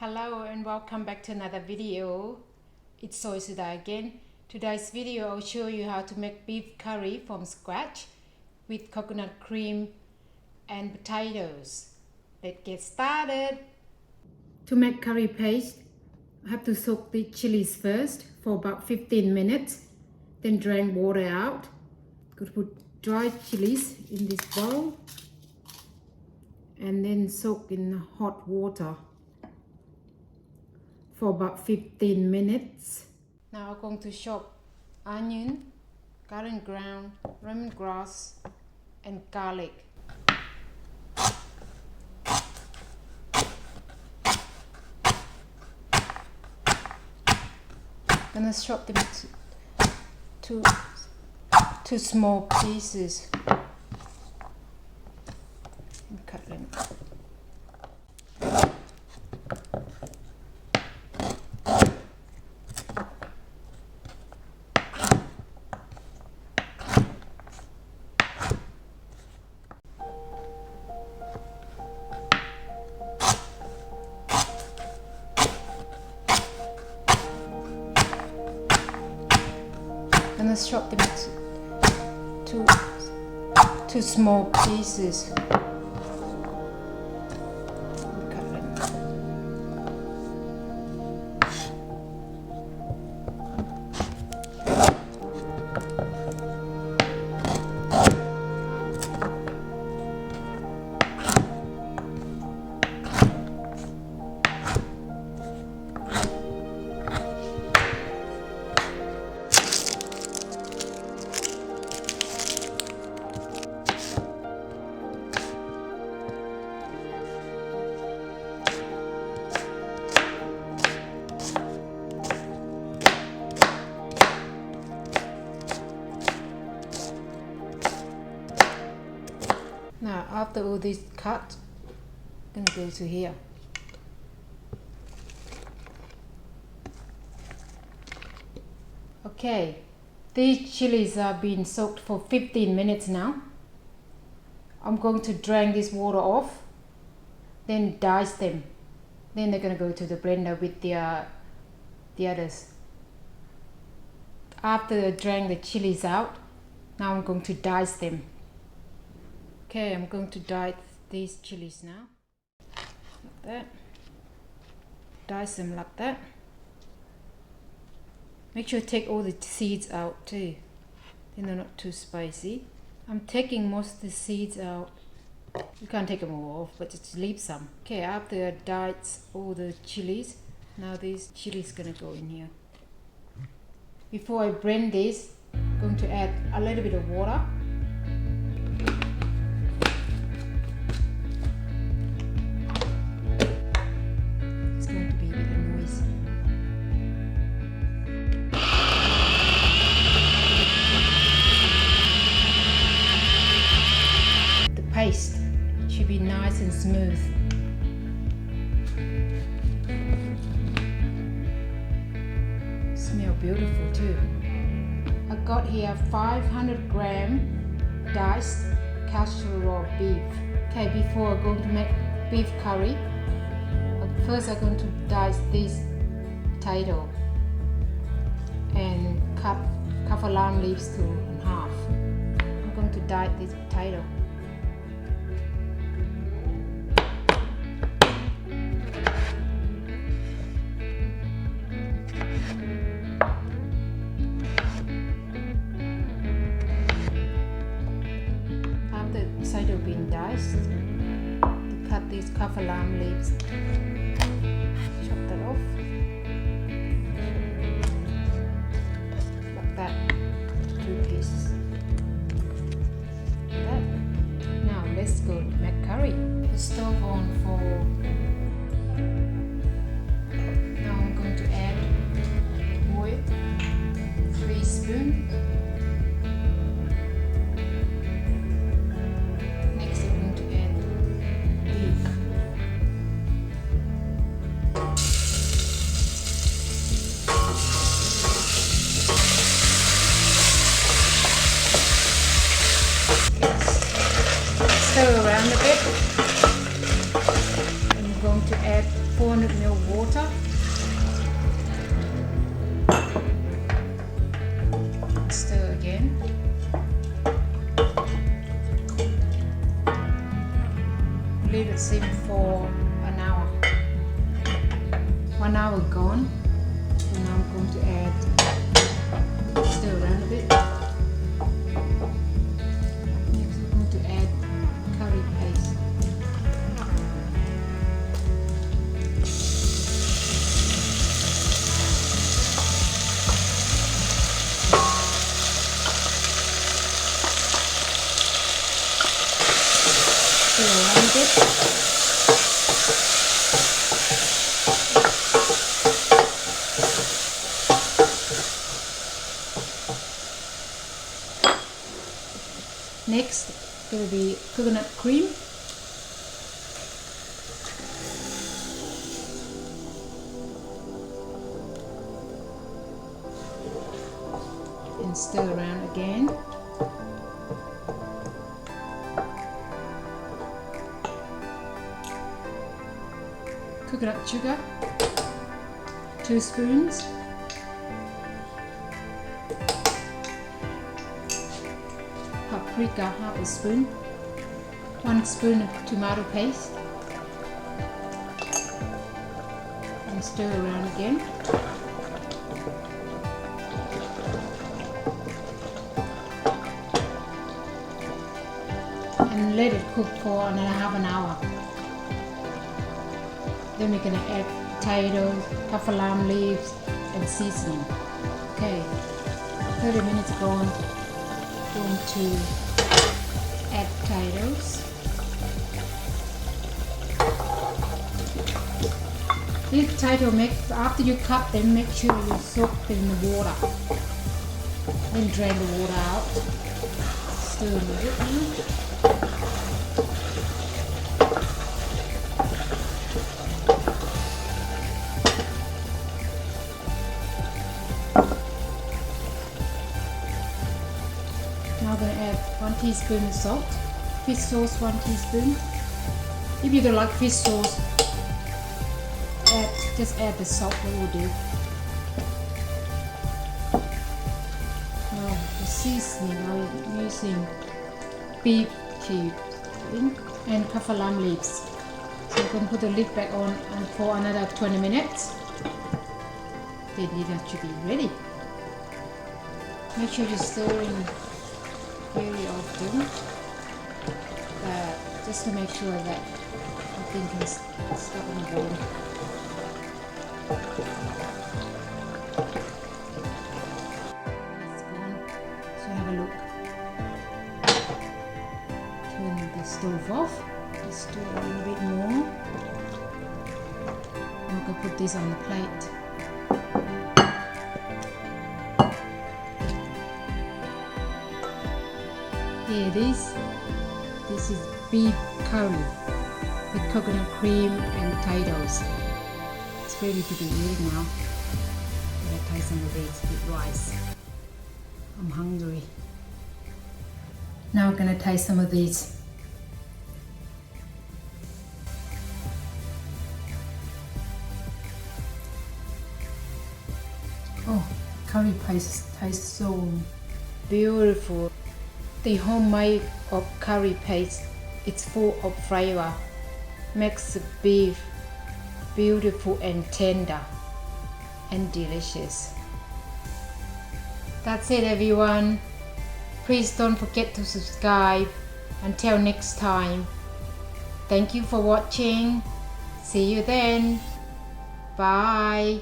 Hello and welcome back to another video. It's Soysouda again. Today's video I'll show you how to make beef curry from scratch with coconut cream and potatoes. Let's get started. To make curry paste, I have to soak the chilies first for about 15 minutes, then drain water out. Could put dried chilies in this bowl and then soak in hot water for about 15 minutes. Now I'm going to chop onion, garden ground, lemongrass and garlic. Gonna chop them to small pieces and cut them. Gonna chop them to small pieces. Cut them. Now after all this cut, I'm gonna go to here. Okay, these chilies are being soaked for 15 minutes now. I'm going to drain this water off, then dice them. Then they're gonna go to the blender with the others. After I drain the chilies out, now I'm going to dice them. Okay, I'm going to dice these chilies now, like that. Dice them like that. Make sure you take all the seeds out too, then they're not too spicy. I'm taking most of the seeds out. You can't take them all off, but just leave some. Okay, after I dice all the chilies, now these chilies gonna go in here. Before I blend this, I'm going to add a little bit of water. Paste should be nice and smooth. Smell beautiful too. I got here 500 gram diced casserole beef. Okay, before I'm going to make beef curry, first I'm going to dice this potato and cut kaffir lime leaves to in half. I'm going to dice this potato. Potato being diced, to cut these kaffir lime leaves, chop that off like that, 2 pieces like that. Now let's go make curry. Put the stove on for, now I'm going to add oil, 3 spoons. Stir around a bit. I'm going to add 400 ml water. Stir again. Leave it simmer for an hour. 1 hour gone, and now I'm going to add, stir around a bit. Next I'm going to add curry paste. Stir around a bit. Next, going to be coconut cream. And stir around again. Coconut sugar, 2 spoons. Paprika, half a spoon. 1 spoon of tomato paste. And stir around again. And let it cook for another half an hour. Then we're going to add potatoes, kaffir leaves, and seasoning. Okay, 30 minutes gone. Going to add potatoes. These potato after you cut them, make sure you soak them in the water. Then drain the water out. Stir them a bit now. Now I'm going to add 1 teaspoon of salt, fish sauce 1 teaspoon. If you don't like fish sauce, just add the salt, that will do. Now the seasoning, I'm using beef cube and kaffir leaves. So I'm going to put the lid back on and for another 20 minutes. Then dinner should be ready. Make sure you're stirring very often, just to make sure that everything can stop on the bone. It's gone, so have a look. Turn the stove off, just stir a little bit more. I'm going to put this on the plate. Here it is. This is beef curry with coconut cream and potatoes. It's ready to be eaten now. I'm going to taste some of this with rice. I'm hungry. Now I'm going to taste some of these. Oh, curry paste tastes so beautiful. The homemade of curry paste, it's full of flavor, makes the beef beautiful and tender and delicious. That's it everyone. Please don't forget to subscribe. Until next time. Thank you for watching. See you then. Bye.